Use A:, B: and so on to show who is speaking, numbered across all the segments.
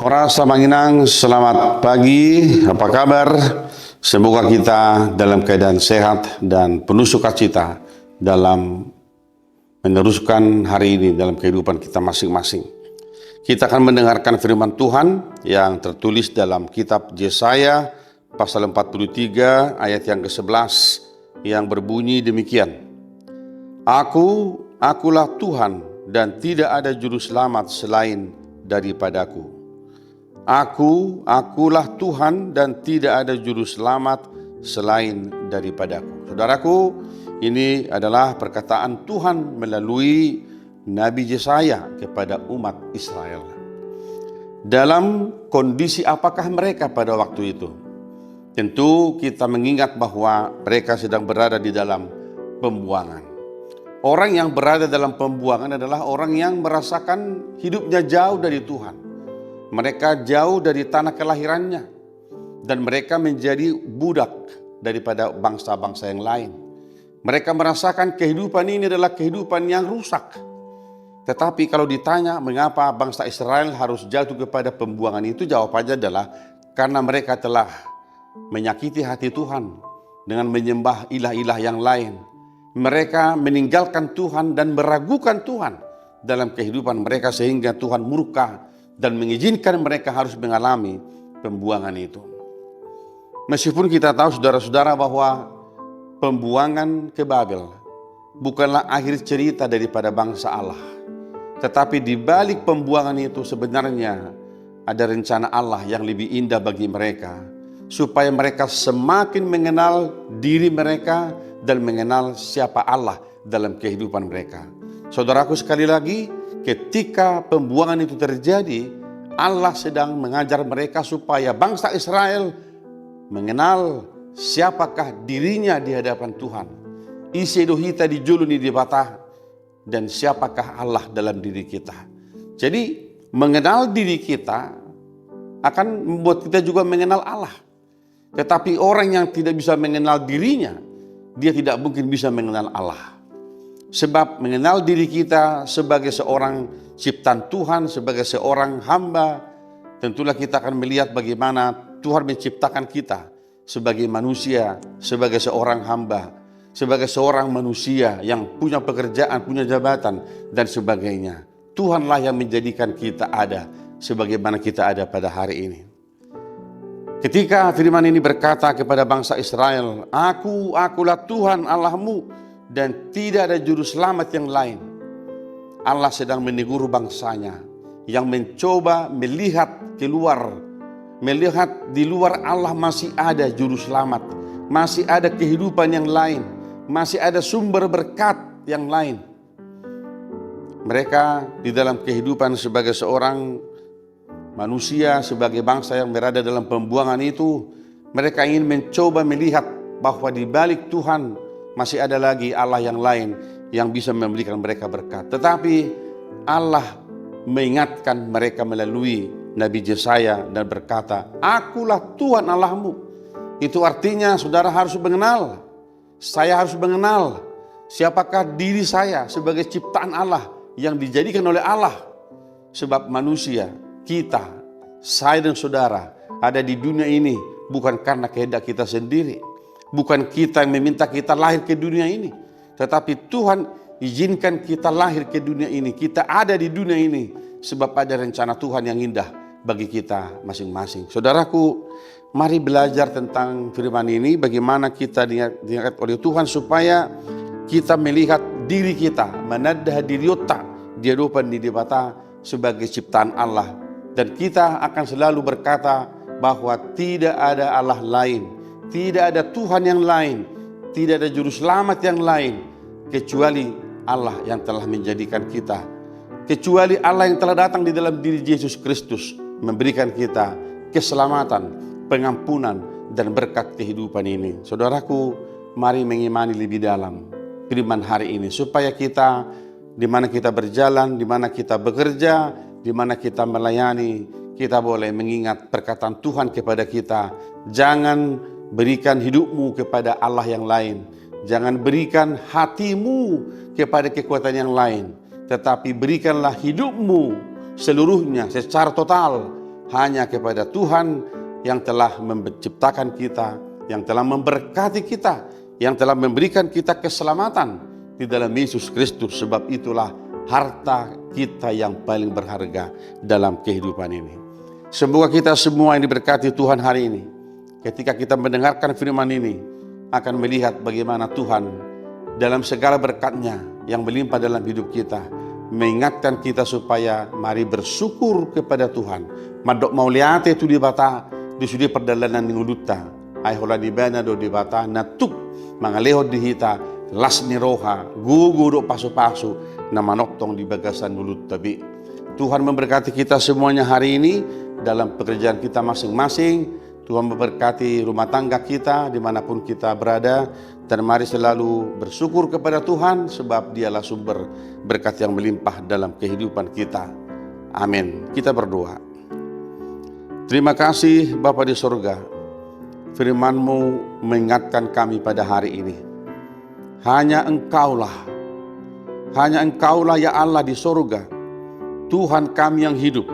A: Ora Samanginang, selamat pagi, apa kabar? Semoga kita dalam keadaan sehat dan penuh sukacita dalam meneruskan hari ini dalam kehidupan kita masing-masing. Kita akan mendengarkan firman Tuhan yang tertulis dalam kitab Yesaya pasal 43 ayat yang ke-11 yang berbunyi demikian. Akulah Tuhan dan tidak ada juru selamat selain daripadaku. Akulah Tuhan dan tidak ada juru selamat selain daripadaku. Saudaraku, ini adalah perkataan Tuhan melalui Nabi Yesaya kepada umat Israel. Dalam kondisi apakah mereka pada waktu itu? Tentu kita mengingat bahwa mereka sedang berada di dalam pembuangan. Orang yang berada dalam pembuangan adalah orang yang merasakan hidupnya jauh dari Tuhan. Mereka jauh dari tanah kelahirannya dan mereka menjadi budak daripada bangsa-bangsa yang lain. Mereka merasakan kehidupan ini adalah kehidupan yang rusak. Tetapi kalau ditanya mengapa bangsa Israel harus jatuh kepada pembuangan itu, jawabannya adalah karena mereka telah menyakiti hati Tuhan dengan menyembah ilah-ilah yang lain. Mereka meninggalkan Tuhan dan meragukan Tuhan dalam kehidupan mereka sehingga Tuhan murka dan mengizinkan mereka harus mengalami pembuangan itu. Meskipun kita tahu saudara-saudara bahwa pembuangan ke Babel bukanlah akhir cerita daripada bangsa Allah. Tetapi di balik pembuangan itu sebenarnya ada rencana Allah yang lebih indah bagi mereka. Supaya mereka semakin mengenal diri mereka dan mengenal siapa Allah dalam kehidupan mereka. Saudaraku, sekali lagi, ketika pembuangan itu terjadi, Allah sedang mengajar mereka supaya bangsa Israel mengenal siapakah dirinya di hadapan Tuhan. Isi dohita di juluni di batah dan siapakah Allah dalam diri kita. Jadi mengenal diri kita akan membuat kita juga mengenal Allah. Tetapi orang yang tidak bisa mengenal dirinya, dia tidak mungkin bisa mengenal Allah. Sebab mengenal diri kita sebagai seorang ciptaan Tuhan, sebagai seorang hamba, tentulah kita akan melihat bagaimana Tuhan menciptakan kita sebagai manusia, sebagai seorang hamba, sebagai seorang manusia yang punya pekerjaan, punya jabatan, dan sebagainya. Tuhanlah yang menjadikan kita ada sebagaimana kita ada pada hari ini. Ketika firman ini berkata kepada bangsa Israel, Akulah Tuhan Allahmu dan tidak ada juru selamat yang lain. Allah sedang menegur bangsanya yang mencoba melihat keluar, melihat di luar Allah masih ada juru selamat, masih ada kehidupan yang lain, masih ada sumber berkat yang lain. Mereka di dalam kehidupan sebagai seorang manusia, sebagai bangsa yang berada dalam pembuangan itu, mereka ingin mencoba melihat bahwa di balik Tuhan masih ada lagi Allah yang lain yang bisa memberikan mereka berkat. Tetapi Allah mengingatkan mereka melalui Nabi Yesaya dan berkata, Akulah Tuhan Allahmu. Itu artinya saudara harus mengenal, saya harus mengenal siapakah diri saya sebagai ciptaan Allah yang dijadikan oleh Allah. Sebab manusia, kita, saya dan saudara ada di dunia ini bukan karena kehendak kita sendiri. Bukan kita yang meminta kita lahir ke dunia ini. Tetapi Tuhan izinkan kita lahir ke dunia ini. Kita ada di dunia ini sebab ada rencana Tuhan yang indah bagi kita masing-masing. Saudaraku, mari belajar tentang firman ini. Bagaimana kita diangkat oleh Tuhan supaya kita melihat diri kita. Manadah diriota di hadapan di debata sebagai ciptaan Allah. Dan kita akan selalu berkata bahwa tidak ada Allah lain, tidak ada Tuhan yang lain, tidak ada juru selamat yang lain kecuali Allah yang telah menjadikan kita, kecuali Allah yang telah datang di dalam diri Yesus Kristus memberikan kita keselamatan, pengampunan dan berkat kehidupan ini. Saudaraku, mari mengimani lebih dalam firman hari ini supaya kita di mana kita berjalan, di mana kita bekerja, di mana kita melayani, kita boleh mengingat perkataan Tuhan kepada kita. Jangan berikan hidupmu kepada Allah yang lain. Jangan berikan hatimu kepada kekuatan yang lain. Tetapi berikanlah hidupmu seluruhnya secara total hanya kepada Tuhan yang telah menciptakan kita, yang telah memberkati kita, yang telah memberikan kita keselamatan di dalam Yesus Kristus. Sebab itulah harta kita yang paling berharga dalam kehidupan ini. Semoga kita semua yang diberkati Tuhan hari ini, ketika kita mendengarkan firman ini, akan melihat bagaimana Tuhan dalam segala berkat-Nya yang melimpah dalam hidup kita, mengingatkan kita supaya mari bersyukur kepada Tuhan. Madok mauliate tu di bata, di sudi perjalanan nguluta, ai hola di bana do di bata, natuk mangaleho di hita, las ni roha, gugu do pasu-pasu, na manoktong di bagasan mulut tabi. Tuhan memberkati kita semuanya hari ini dalam pekerjaan kita masing-masing. Tuhan memberkati rumah tangga kita dimanapun kita berada. Dan mari selalu bersyukur kepada Tuhan, sebab Dialah sumber berkat yang melimpah dalam kehidupan kita. Amin. Kita berdoa. Terima kasih Bapa di sorga, firman-Mu mengingatkan kami pada hari ini. Hanya Engkaulah ya Allah di sorga, Tuhan kami yang hidup,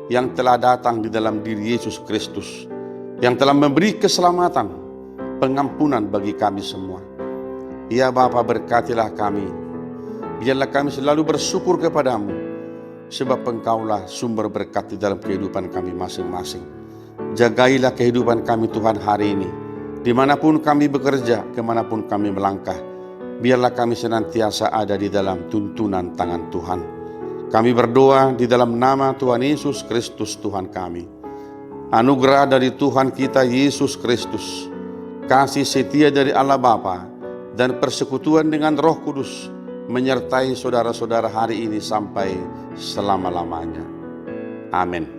A: yang telah datang di dalam diri Yesus Kristus, yang telah memberi keselamatan, pengampunan bagi kami semua. Ya Bapa, berkatilah kami. Biarlah kami selalu bersyukur kepadamu, sebab Engkaulah sumber berkat di dalam kehidupan kami masing-masing. Jagailah kehidupan kami Tuhan hari ini. Dimanapun kami bekerja, kemanapun kami melangkah, biarlah kami senantiasa ada di dalam tuntunan tangan Tuhan. Kami berdoa di dalam nama Tuhan Yesus Kristus Tuhan kami. Anugerah dari Tuhan kita Yesus Kristus, kasih setia dari Allah Bapa, dan persekutuan dengan Roh Kudus menyertai saudara-saudara hari ini sampai selama-lamanya. Amin.